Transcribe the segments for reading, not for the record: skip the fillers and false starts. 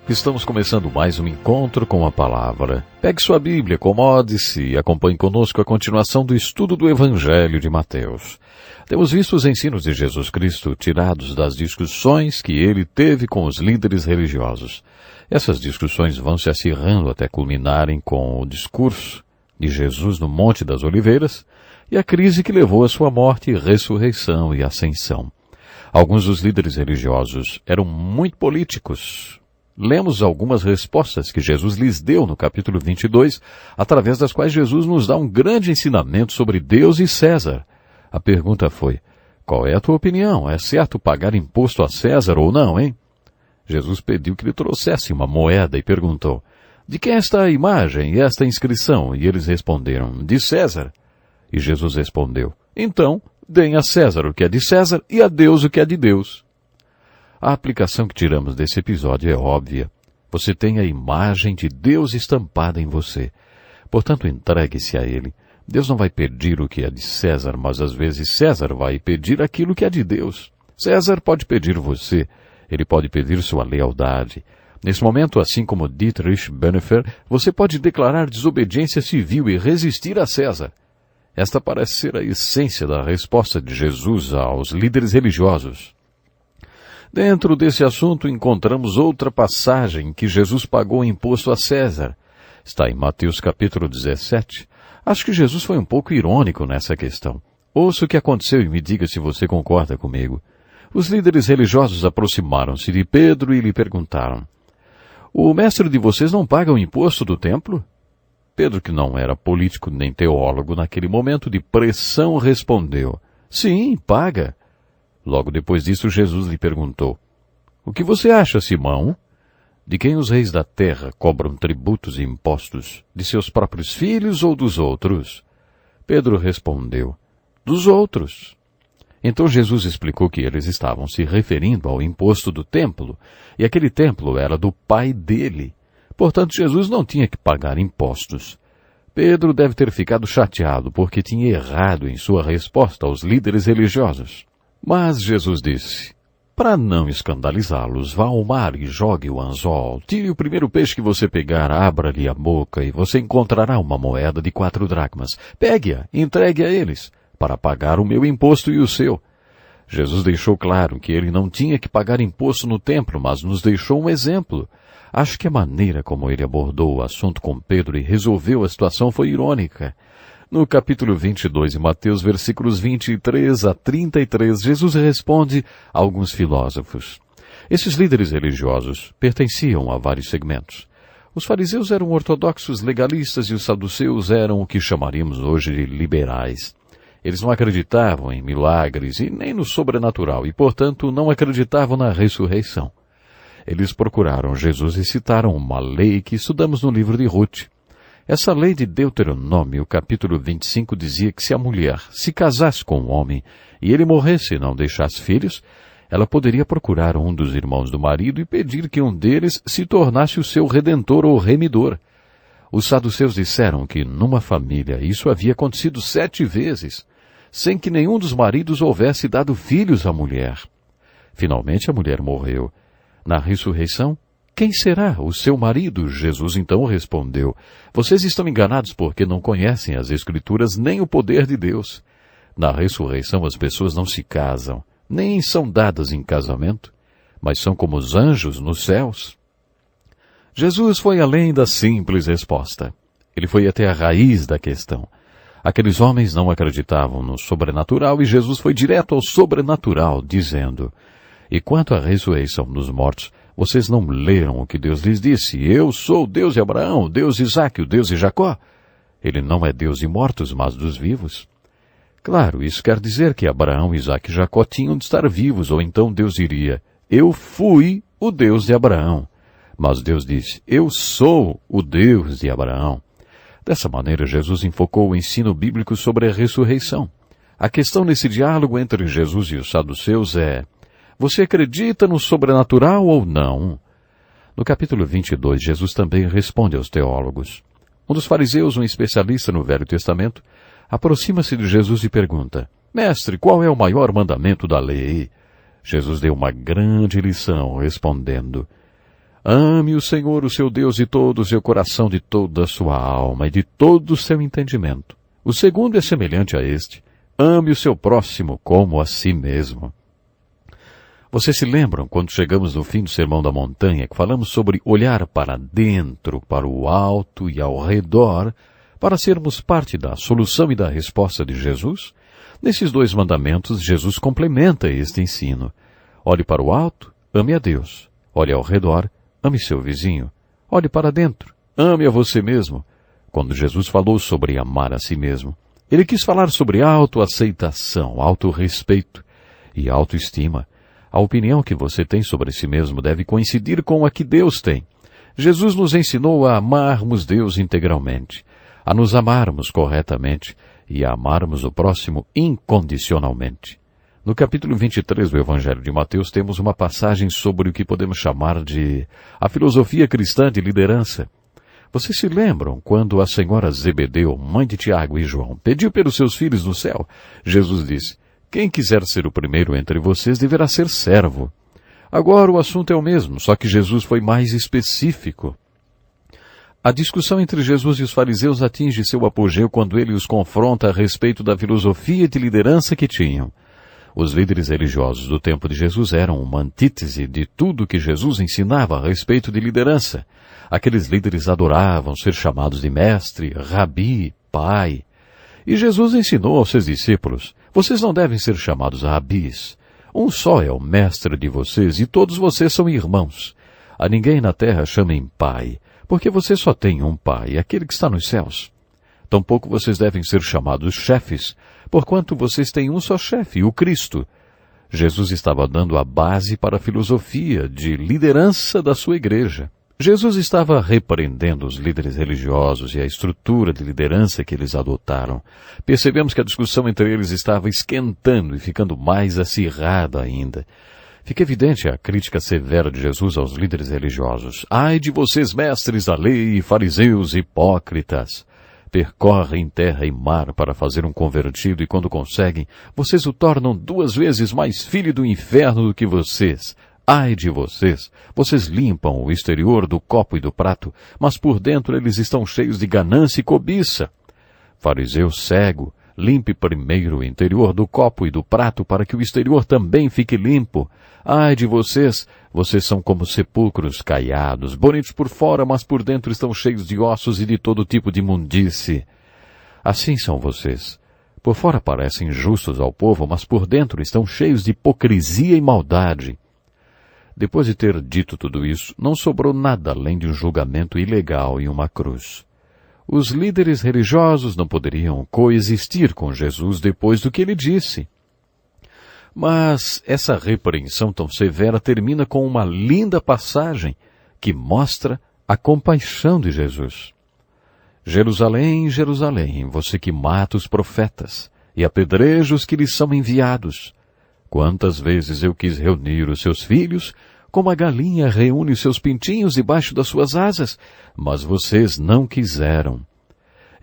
Estamos começando mais um encontro com a palavra. Pegue sua Bíblia, acomode-se e acompanhe conosco a continuação do estudo do Evangelho de Mateus. Temos visto os ensinos de Jesus Cristo tirados das discussões que ele teve com os líderes religiosos. Essas discussões vão se acirrando até culminarem com o discurso de Jesus no Monte das Oliveiras e a crise que levou à sua morte, ressurreição e ascensão. Alguns dos líderes religiosos eram muito políticos. Lemos algumas respostas que Jesus lhes deu no capítulo 22, através das quais Jesus nos dá um grande ensinamento sobre Deus e César. A pergunta foi: qual é a tua opinião? É certo pagar imposto a César ou não, hein? Jesus pediu que lhe trouxesse uma moeda e perguntou: de quem é esta imagem e esta inscrição? E eles responderam: de César. E Jesus respondeu: então, deem a César o que é de César e a Deus o que é de Deus. A aplicação que tiramos desse episódio é óbvia. Você tem a imagem de Deus estampada em você. Portanto, entregue-se a Ele. Deus não vai pedir o que é de César, mas às vezes César vai pedir aquilo que é de Deus. César pode pedir você. Ele pode pedir sua lealdade. Nesse momento, assim como Dietrich Bonhoeffer, você pode declarar desobediência civil e resistir a César. Esta parece ser a essência da resposta de Jesus aos líderes religiosos. Dentro desse assunto encontramos outra passagem que Jesus pagou imposto a César. Está em Mateus capítulo 17. Acho que Jesus foi um pouco irônico nessa questão. Ouça o que aconteceu e me diga se você concorda comigo. Os líderes religiosos aproximaram-se de Pedro e lhe perguntaram: o mestre de vocês não paga o imposto do templo? Pedro, que não era político nem teólogo naquele momento de pressão, respondeu: sim, paga. Logo depois disso, Jesus lhe perguntou: o que você acha, Simão? De quem os reis da terra cobram tributos e impostos? De seus próprios filhos ou dos outros? Pedro respondeu: dos outros. Então Jesus explicou que eles estavam se referindo ao imposto do templo, e aquele templo era do pai dele. Portanto, Jesus não tinha que pagar impostos. Pedro deve ter ficado chateado porque tinha errado em sua resposta aos líderes religiosos. Mas Jesus disse: para não escandalizá-los, vá ao mar e jogue o anzol. Tire o primeiro peixe que você pegar, abra-lhe a boca e você encontrará uma moeda de 4 dracmas. Pegue-a, entregue a eles, para pagar o meu imposto e o seu. Jesus deixou claro que ele não tinha que pagar imposto no templo, mas nos deixou um exemplo. Acho que a maneira como ele abordou o assunto com Pedro e resolveu a situação foi irônica. No capítulo 22 de Mateus, versículos 23 a 33, Jesus responde a alguns filósofos. Esses líderes religiosos pertenciam a vários segmentos. Os fariseus eram ortodoxos legalistas e os saduceus eram o que chamaríamos hoje de liberais. Eles não acreditavam em milagres e nem no sobrenatural e, portanto, não acreditavam na ressurreição. Eles procuraram Jesus e citaram uma lei que estudamos no livro de Ruth. Essa lei de Deuteronômio, capítulo 25, dizia que se a mulher se casasse com um homem e ele morresse e não deixasse filhos, ela poderia procurar um dos irmãos do marido e pedir que um deles se tornasse o seu redentor ou remidor. Os saduceus disseram que numa família isso havia acontecido 7 vezes, sem que nenhum dos maridos houvesse dado filhos à mulher. Finalmente a mulher morreu. Na ressurreição, quem será o seu marido? Jesus então respondeu: vocês estão enganados porque não conhecem as Escrituras nem o poder de Deus. Na ressurreição as pessoas não se casam, nem são dadas em casamento, mas são como os anjos nos céus. Jesus foi além da simples resposta. Ele foi até a raiz da questão. Aqueles homens não acreditavam no sobrenatural e Jesus foi direto ao sobrenatural, dizendo: e quanto à ressurreição dos mortos, vocês não leram o que Deus lhes disse? Eu sou o Deus de Abraão, o Deus de Isaque, o Deus de Jacó. Ele não é Deus de mortos, mas dos vivos. Claro, isso quer dizer que Abraão, Isaque e Jacó tinham de estar vivos, ou então Deus diria: eu fui o Deus de Abraão. Mas Deus disse: eu sou o Deus de Abraão. Dessa maneira, Jesus enfocou o ensino bíblico sobre a ressurreição. A questão nesse diálogo entre Jesus e os saduceus é: você acredita no sobrenatural ou não? No capítulo 22, Jesus também responde aos teólogos. Um dos fariseus, um especialista no Velho Testamento, aproxima-se de Jesus e pergunta: mestre, qual é o maior mandamento da lei? Jesus deu uma grande lição, respondendo: Ame o Senhor, o seu Deus, de todo o seu coração, de toda a sua alma e de todo o seu entendimento. O segundo é semelhante a este. Ame o seu próximo como a si mesmo. Vocês se lembram, quando chegamos no fim do Sermão da Montanha, que falamos sobre olhar para dentro, para o alto e ao redor, para sermos parte da solução e da resposta de Jesus? Nesses 2 mandamentos, Jesus complementa este ensino. Olhe para o alto, ame a Deus. Olhe ao redor, ame seu vizinho. Olhe para dentro, ame a você mesmo. Quando Jesus falou sobre amar a si mesmo, ele quis falar sobre autoaceitação, autorrespeito e autoestima. A opinião que você tem sobre si mesmo deve coincidir com a que Deus tem. Jesus nos ensinou a amarmos Deus integralmente, a nos amarmos corretamente e a amarmos o próximo incondicionalmente. No capítulo 23 do Evangelho de Mateus temos uma passagem sobre o que podemos chamar de a filosofia cristã de liderança. Vocês se lembram quando a senhora Zebedeu, mãe de Tiago e João, pediu pelos seus filhos no céu? Jesus disse: quem quiser ser o primeiro entre vocês deverá ser servo. Agora o assunto é o mesmo, só que Jesus foi mais específico. A discussão entre Jesus e os fariseus atinge seu apogeu quando ele os confronta a respeito da filosofia de liderança que tinham. Os líderes religiosos do tempo de Jesus eram uma antítese de tudo que Jesus ensinava a respeito de liderança. Aqueles líderes adoravam ser chamados de mestre, rabi, pai. E Jesus ensinou aos seus discípulos: vocês não devem ser chamados rabis. Um só é o mestre de vocês e todos vocês são irmãos. A ninguém na terra chamem pai, porque você só tem um pai, aquele que está nos céus. Tampouco vocês devem ser chamados chefes, porquanto vocês têm um só chefe, o Cristo. Jesus estava dando a base para a filosofia de liderança da sua igreja. Jesus estava repreendendo os líderes religiosos e a estrutura de liderança que eles adotaram. Percebemos que a discussão entre eles estava esquentando e ficando mais acirrada ainda. Fica evidente a crítica severa de Jesus aos líderes religiosos. Ai de vocês, mestres da lei e fariseus hipócritas! Percorrem terra e mar para fazer um convertido e quando conseguem, vocês o tornam 2 vezes mais filho do inferno do que vocês. Ai de vocês! Vocês limpam o exterior do copo e do prato, mas por dentro eles estão cheios de ganância e cobiça. Fariseu cego, limpe primeiro o interior do copo e do prato para que o exterior também fique limpo. Ai de vocês! Vocês são como sepulcros caiados, bonitos por fora, mas por dentro estão cheios de ossos e de todo tipo de imundície. Assim são vocês. Por fora parecem justos ao povo, mas por dentro estão cheios de hipocrisia e maldade. Depois de ter dito tudo isso, não sobrou nada além de um julgamento ilegal e uma cruz. Os líderes religiosos não poderiam coexistir com Jesus depois do que ele disse. Mas essa repreensão tão severa termina com uma linda passagem que mostra a compaixão de Jesus. Jerusalém, Jerusalém, você que mata os profetas e apedreja os que lhes são enviados. Quantas vezes eu quis reunir os seus filhos, como a galinha reúne os seus pintinhos debaixo das suas asas, mas vocês não quiseram.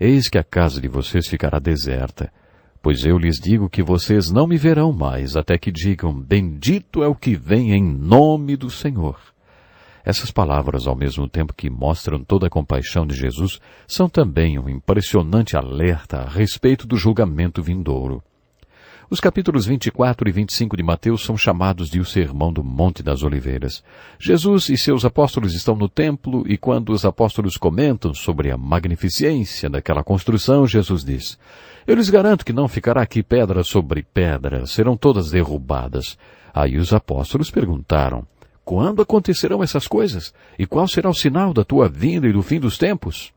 Eis que a casa de vocês ficará deserta, pois eu lhes digo que vocês não me verão mais, até que digam, bendito é o que vem em nome do Senhor. Essas palavras, ao mesmo tempo que mostram toda a compaixão de Jesus, são também um impressionante alerta a respeito do julgamento vindouro. Os capítulos 24 e 25 de Mateus são chamados de o Sermão do Monte das Oliveiras. Jesus e seus apóstolos estão no templo e quando os apóstolos comentam sobre a magnificência daquela construção, Jesus diz: eu lhes garanto que não ficará aqui pedra sobre pedra, serão todas derrubadas. Aí os apóstolos perguntaram: quando acontecerão essas coisas? E qual será o sinal da tua vinda e do fim dos tempos?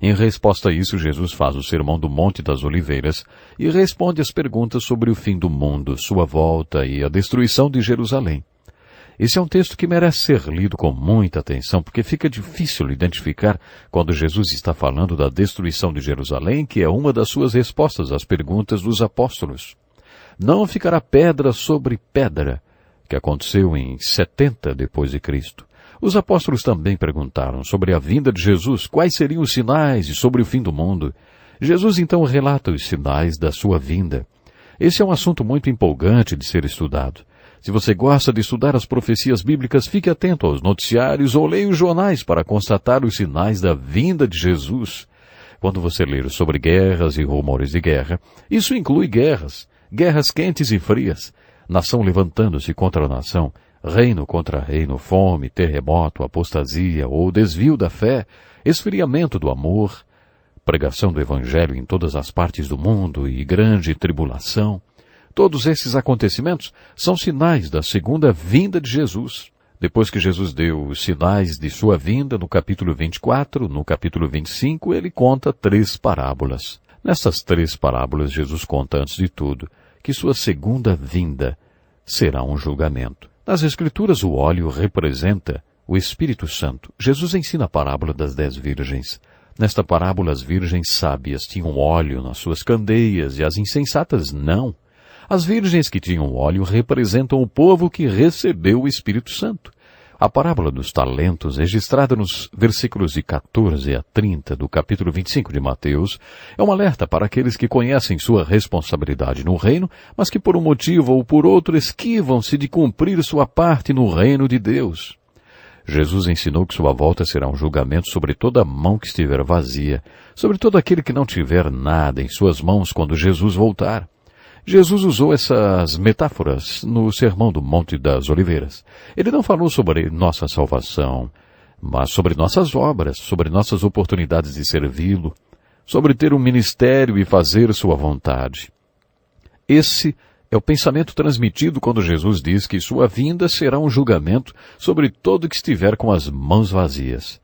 Em resposta a isso, Jesus faz o Sermão do Monte das Oliveiras e responde às perguntas sobre o fim do mundo, sua volta e a destruição de Jerusalém. Esse é um texto que merece ser lido com muita atenção, porque fica difícil identificar quando Jesus está falando da destruição de Jerusalém, que é uma das suas respostas às perguntas dos apóstolos. Não ficará pedra sobre pedra, que aconteceu em 70 depois de Cristo. Os apóstolos também perguntaram sobre a vinda de Jesus, quais seriam os sinais e sobre o fim do mundo. Jesus então relata os sinais da sua vinda. Esse é um assunto muito empolgante de ser estudado. Se você gosta de estudar as profecias bíblicas, fique atento aos noticiários ou leia os jornais para constatar os sinais da vinda de Jesus. Quando você ler sobre guerras e rumores de guerra, isso inclui guerras quentes e frias, nação levantando-se contra nação, reino contra reino, fome, terremoto, apostasia ou desvio da fé, esfriamento do amor, pregação do Evangelho em todas as partes do mundo e grande tribulação. Todos esses acontecimentos são sinais da segunda vinda de Jesus. Depois que Jesus deu os sinais de sua vinda, no capítulo 24, no capítulo 25, ele conta 3 parábolas. Nessas 3 parábolas, Jesus conta, antes de tudo, que sua segunda vinda será um julgamento. Nas Escrituras, o óleo representa o Espírito Santo. Jesus ensina a parábola das 10 virgens. Nesta parábola, as virgens sábias tinham óleo nas suas candeias e as insensatas não. As virgens que tinham óleo representam o povo que recebeu o Espírito Santo. A parábola dos talentos, registrada nos versículos de 14 a 30 do capítulo 25 de Mateus, é um alerta para aqueles que conhecem sua responsabilidade no reino, mas que por um motivo ou por outro esquivam-se de cumprir sua parte no reino de Deus. Jesus ensinou que sua volta será um julgamento sobre toda mão que estiver vazia, sobre todo aquele que não tiver nada em suas mãos quando Jesus voltar. Jesus usou essas metáforas no Sermão do Monte das Oliveiras. Ele não falou sobre nossa salvação, mas sobre nossas obras, sobre nossas oportunidades de servi-lo, sobre ter um ministério e fazer sua vontade. Esse é o pensamento transmitido quando Jesus diz que sua vinda será um julgamento sobre todo que estiver com as mãos vazias.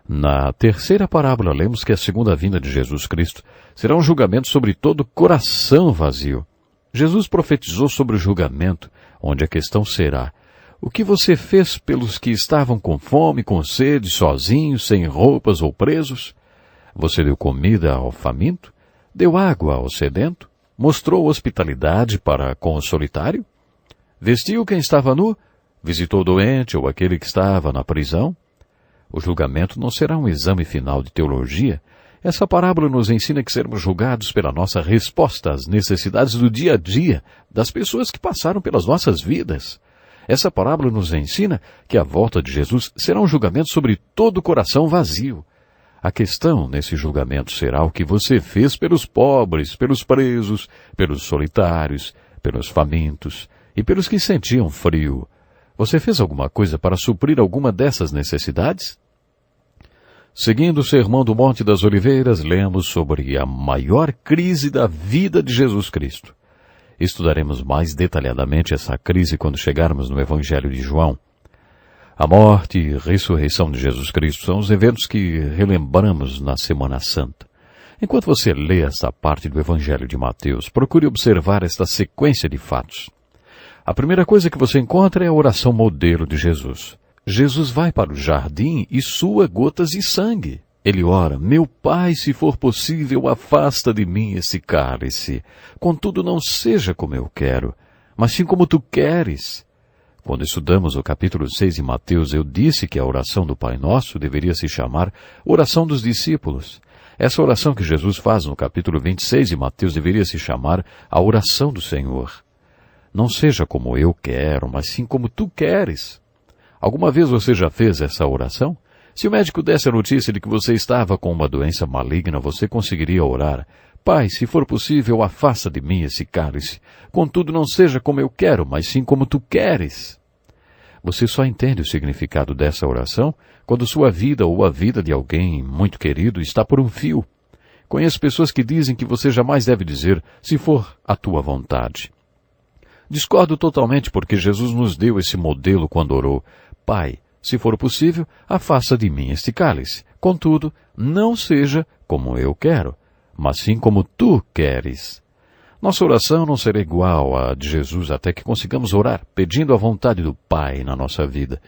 Na terceira parábola, lemos que a segunda vinda de Jesus Cristo será um julgamento sobre todo coração vazio. Jesus profetizou sobre o julgamento, onde a questão será: o que você fez pelos que estavam com fome, com sede, sozinhos, sem roupas ou presos? Você deu comida ao faminto? Deu água ao sedento? Mostrou hospitalidade para com o solitário? Vestiu quem estava nu? Visitou o doente ou aquele que estava na prisão? O julgamento não será um exame final de teologia. Essa parábola nos ensina que seremos julgados pela nossa resposta às necessidades do dia a dia das pessoas que passaram pelas nossas vidas. Essa parábola nos ensina que a volta de Jesus será um julgamento sobre todo o coração vazio. A questão nesse julgamento será o que você fez pelos pobres, pelos presos, pelos solitários, pelos famintos e pelos que sentiam frio. Você fez alguma coisa para suprir alguma dessas necessidades? Seguindo o Sermão do Monte das Oliveiras, lemos sobre a maior crise da vida de Jesus Cristo. Estudaremos mais detalhadamente essa crise quando chegarmos no Evangelho de João. A morte e ressurreição de Jesus Cristo são os eventos que relembramos na Semana Santa. Enquanto você lê esta parte do Evangelho de Mateus, procure observar esta sequência de fatos. A primeira coisa que você encontra é a oração modelo de Jesus. Jesus vai para o jardim e sua gotas de sangue. Ele ora: meu Pai, se for possível, afasta de mim esse cálice. Contudo, não seja como eu quero, mas sim como tu queres. Quando estudamos o capítulo 6 de Mateus, eu disse que a oração do Pai Nosso deveria se chamar oração dos discípulos. Essa oração que Jesus faz no capítulo 26 de Mateus deveria se chamar a oração do Senhor. Não seja como eu quero, mas sim como tu queres. Alguma vez você já fez essa oração? Se o médico desse a notícia de que você estava com uma doença maligna, você conseguiria orar: Pai, se for possível, afasta de mim esse cálice. Contudo, não seja como eu quero, mas sim como tu queres. Você só entende o significado dessa oração quando sua vida ou a vida de alguém muito querido está por um fio. Conheço pessoas que dizem que você jamais deve dizer: se for a tua vontade. Discordo totalmente, porque Jesus nos deu esse modelo quando orou: Pai, se for possível, afasta de mim este cálice. Contudo, não seja como eu quero, mas sim como tu queres. Nossa oração não será igual à de Jesus até que consigamos orar pedindo a vontade do Pai na nossa vida,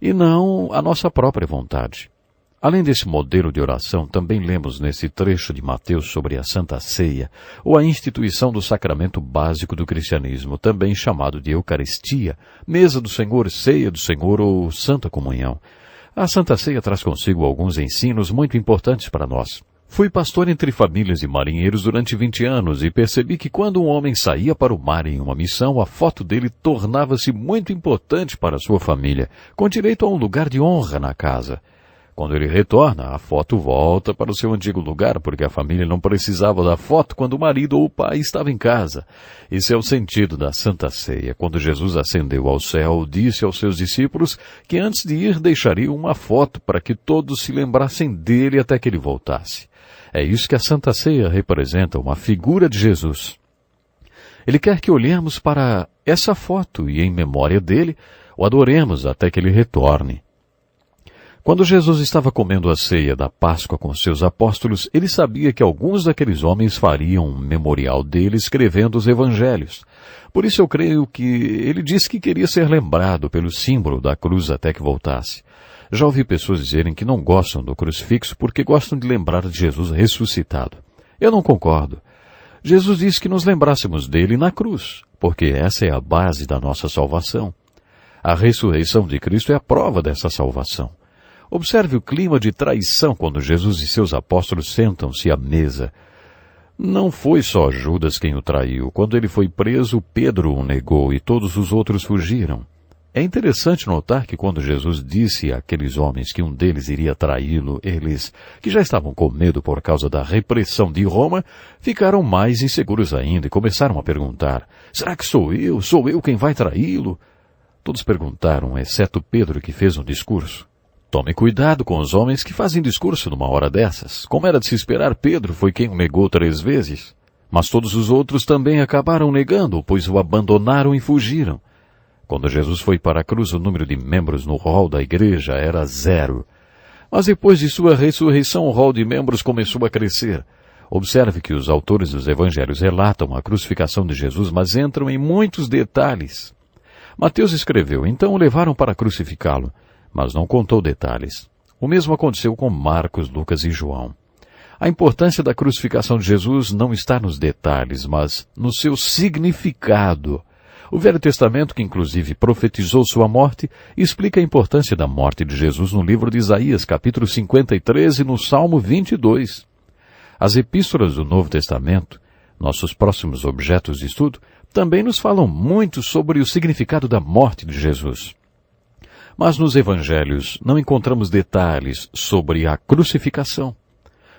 e não a nossa própria vontade. Além desse modelo de oração, também lemos nesse trecho de Mateus sobre a Santa Ceia, ou a instituição do sacramento básico do cristianismo, também chamado de Eucaristia, Mesa do Senhor, Ceia do Senhor ou Santa Comunhão. A Santa Ceia traz consigo alguns ensinos muito importantes para nós. Fui pastor entre famílias de marinheiros durante 20 anos e percebi que quando um homem saía para o mar em uma missão, a foto dele tornava-se muito importante para sua família, com direito a um lugar de honra na casa. Quando ele retorna, a foto volta para o seu antigo lugar, porque a família não precisava da foto quando o marido ou o pai estava em casa. Esse é o sentido da Santa Ceia. Quando Jesus ascendeu ao céu, disse aos seus discípulos que antes de ir deixaria uma foto para que todos se lembrassem dele até que ele voltasse. É isso que a Santa Ceia representa, uma figura de Jesus. Ele quer que olhemos para essa foto e, em memória dele, o adoremos até que ele retorne. Quando Jesus estava comendo a ceia da Páscoa com seus apóstolos, ele sabia que alguns daqueles homens fariam um memorial dele escrevendo os evangelhos. Por isso eu creio que ele disse que queria ser lembrado pelo símbolo da cruz até que voltasse. Já ouvi pessoas dizerem que não gostam do crucifixo porque gostam de lembrar de Jesus ressuscitado. Eu não concordo. Jesus disse que nos lembrássemos dele na cruz, porque essa é a base da nossa salvação. A ressurreição de Cristo é a prova dessa salvação. Observe o clima de traição quando Jesus e seus apóstolos sentam-se à mesa. Não foi só Judas quem o traiu. Quando ele foi preso, Pedro o negou e todos os outros fugiram. É interessante notar que quando Jesus disse àqueles homens que um deles iria traí-lo, eles, que já estavam com medo por causa da repressão de Roma, ficaram mais inseguros ainda e começaram a perguntar: será que sou eu? Sou eu quem vai traí-lo? Todos perguntaram, exceto Pedro, que fez um discurso. Tome cuidado com os homens que fazem discurso numa hora dessas. Como era de se esperar, Pedro foi quem o negou 3 vezes. Mas todos os outros também acabaram negando, pois o abandonaram e fugiram. Quando Jesus foi para a cruz, o número de membros no rol da igreja era 0. Mas depois de sua ressurreição, o rol de membros começou a crescer. Observe que os autores dos evangelhos relatam a crucificação de Jesus, mas entram em muitos detalhes. Mateus escreveu: então o levaram para crucificá-lo, mas não contou detalhes. O mesmo aconteceu com Marcos, Lucas e João. A importância da crucificação de Jesus não está nos detalhes, mas no seu significado. O Velho Testamento, que inclusive profetizou sua morte, explica a importância da morte de Jesus no livro de Isaías, capítulo 53 e no Salmo 22. As epístolas do Novo Testamento, nossos próximos objetos de estudo, também nos falam muito sobre o significado da morte de Jesus. Mas nos evangelhos não encontramos detalhes sobre a crucificação.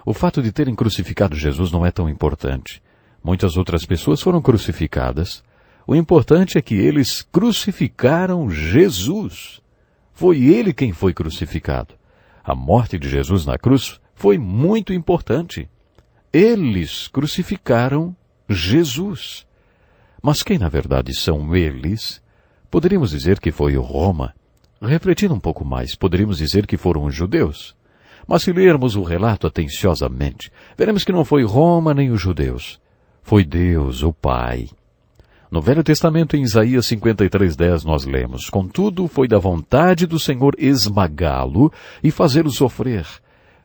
O fato de terem crucificado Jesus não é tão importante. Muitas outras pessoas foram crucificadas. O importante é que eles crucificaram Jesus. Foi ele quem foi crucificado. A morte de Jesus na cruz foi muito importante. Eles crucificaram Jesus. Mas quem na verdade são eles? Poderíamos dizer que foi Roma. Refletindo um pouco mais, poderíamos dizer que foram os judeus. Mas se lermos o relato atenciosamente, veremos que não foi Roma nem os judeus. Foi Deus, o Pai. No Velho Testamento, em Isaías 53:10, nós lemos: contudo, foi da vontade do Senhor esmagá-lo e fazê-lo sofrer.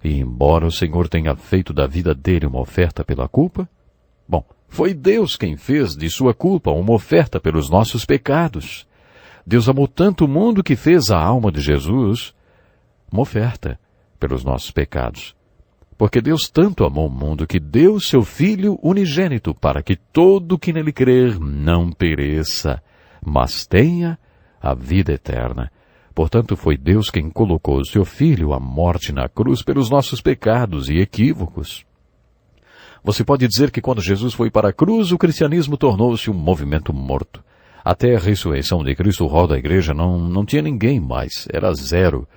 E embora o Senhor tenha feito da vida dele uma oferta pela culpa, foi Deus quem fez de sua culpa uma oferta pelos nossos pecados. Deus amou tanto o mundo que fez a alma de Jesus uma oferta pelos nossos pecados. Porque Deus tanto amou o mundo que deu seu Filho unigênito para que todo que nele crer não pereça, mas tenha a vida eterna. Portanto, foi Deus quem colocou o seu Filho à morte na cruz pelos nossos pecados e equívocos. Você pode dizer que quando Jesus foi para a cruz, o cristianismo tornou-se um movimento morto. Até a ressurreição de Cristo, o rol da igreja não tinha ninguém mais, era 0.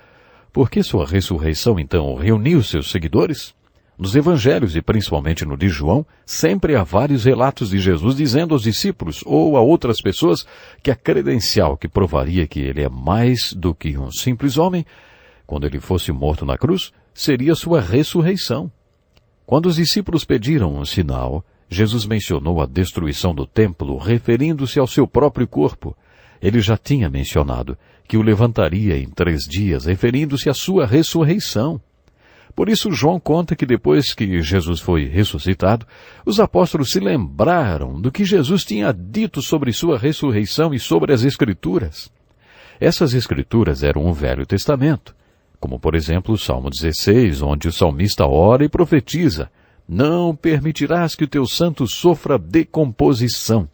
Por que sua ressurreição, então, reuniu seus seguidores? Nos evangelhos, e principalmente no de João, sempre há vários relatos de Jesus dizendo aos discípulos ou a outras pessoas que a credencial que provaria que ele é mais do que um simples homem, quando ele fosse morto na cruz, seria sua ressurreição. Quando os discípulos pediram um sinal, Jesus mencionou a destruição do templo, referindo-se ao seu próprio corpo. Ele já tinha mencionado que o levantaria em 3 dias, referindo-se à sua ressurreição. Por isso, João conta que depois que Jesus foi ressuscitado, os apóstolos se lembraram do que Jesus tinha dito sobre sua ressurreição e sobre as Escrituras. Essas Escrituras eram o Velho Testamento. como por exemplo o Salmo 16, onde o salmista ora e profetiza: não permitirás que o teu santo sofra decomposição.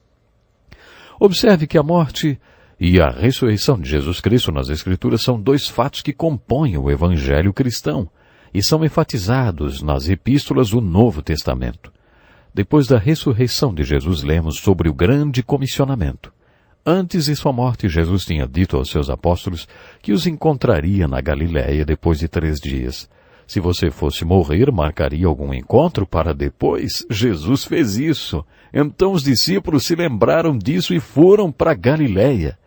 Observe que a morte e a ressurreição de Jesus Cristo nas Escrituras são dois fatos que compõem o Evangelho cristão e são enfatizados nas epístolas do Novo Testamento. Depois da ressurreição de Jesus, lemos sobre o grande comissionamento. Antes de sua morte, Jesus tinha dito aos seus apóstolos que os encontraria na Galiléia depois de 3 dias. Se você fosse morrer, marcaria algum encontro para depois? Jesus fez isso. Então os discípulos se lembraram disso e foram para Galiléia.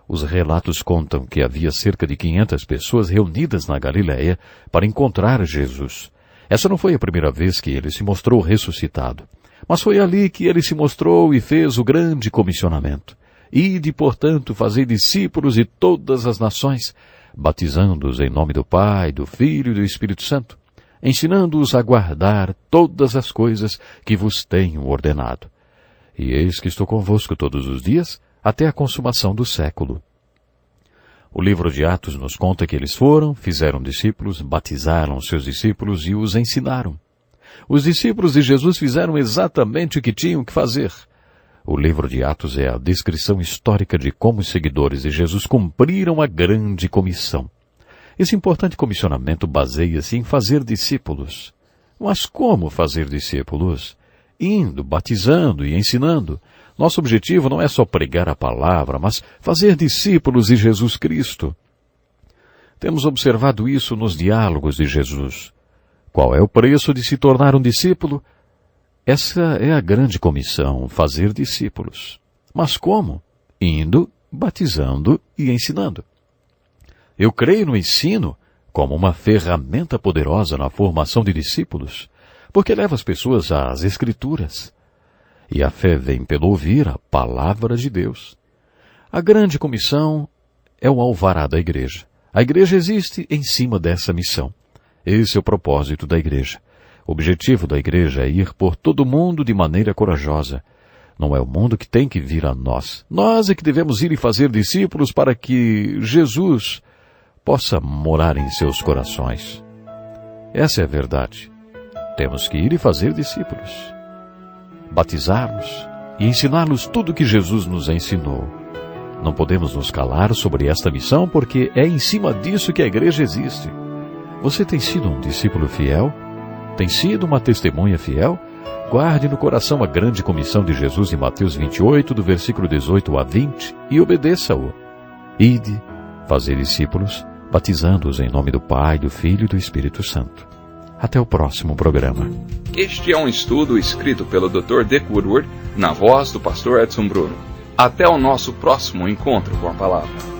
Os relatos contam que havia cerca de 500 pessoas reunidas na Galiléia para encontrar Jesus. Essa não foi a primeira vez que ele se mostrou ressuscitado, mas foi ali que ele se mostrou e fez o grande comissionamento. Ide, portanto, fazei discípulos de todas as nações, batizando-os em nome do Pai, do Filho e do Espírito Santo, ensinando-os a guardar todas as coisas que vos tenho ordenado. E eis que estou convosco todos os dias, até a consumação do século. O livro de Atos nos conta que eles foram, fizeram discípulos, batizaram seus discípulos e os ensinaram. Os discípulos de Jesus fizeram exatamente o que tinham que fazer. O livro de Atos é a descrição histórica de como os seguidores de Jesus cumpriram a grande comissão. Esse importante comissionamento baseia-se em fazer discípulos. Mas como fazer discípulos? Indo, batizando e ensinando. Nosso objetivo não é só pregar a palavra, mas fazer discípulos de Jesus Cristo. Temos observado isso nos diálogos de Jesus. Qual é o preço de se tornar um discípulo? Essa é a grande comissão, fazer discípulos. Mas como? Indo, batizando e ensinando. Eu creio no ensino como uma ferramenta poderosa na formação de discípulos, porque leva as pessoas às Escrituras. E a fé vem pelo ouvir a palavra de Deus. A grande comissão é o alvará da igreja. A igreja existe em cima dessa missão. Esse é o propósito da igreja. O objetivo da igreja é ir por todo o mundo de maneira corajosa. Não é o mundo que tem que vir a nós. Nós é que devemos ir e fazer discípulos para que Jesus possa morar em seus corações. Essa é a verdade. Temos que ir e fazer discípulos. Batizá-los e ensiná-los tudo o que Jesus nos ensinou. Não podemos nos calar sobre esta missão porque é em cima disso que a igreja existe. Você tem sido um discípulo fiel? Tem sido uma testemunha fiel? Guarde no coração a grande comissão de Jesus em Mateus 28, do versículo 18 a 20, e obedeça-o. Ide, fazei discípulos, batizando-os em nome do Pai, do Filho e do Espírito Santo. Até o próximo programa. Este é um estudo escrito pelo Dr. Dick Woodward, na voz do pastor Edson Bruno. Até o nosso próximo encontro com a palavra.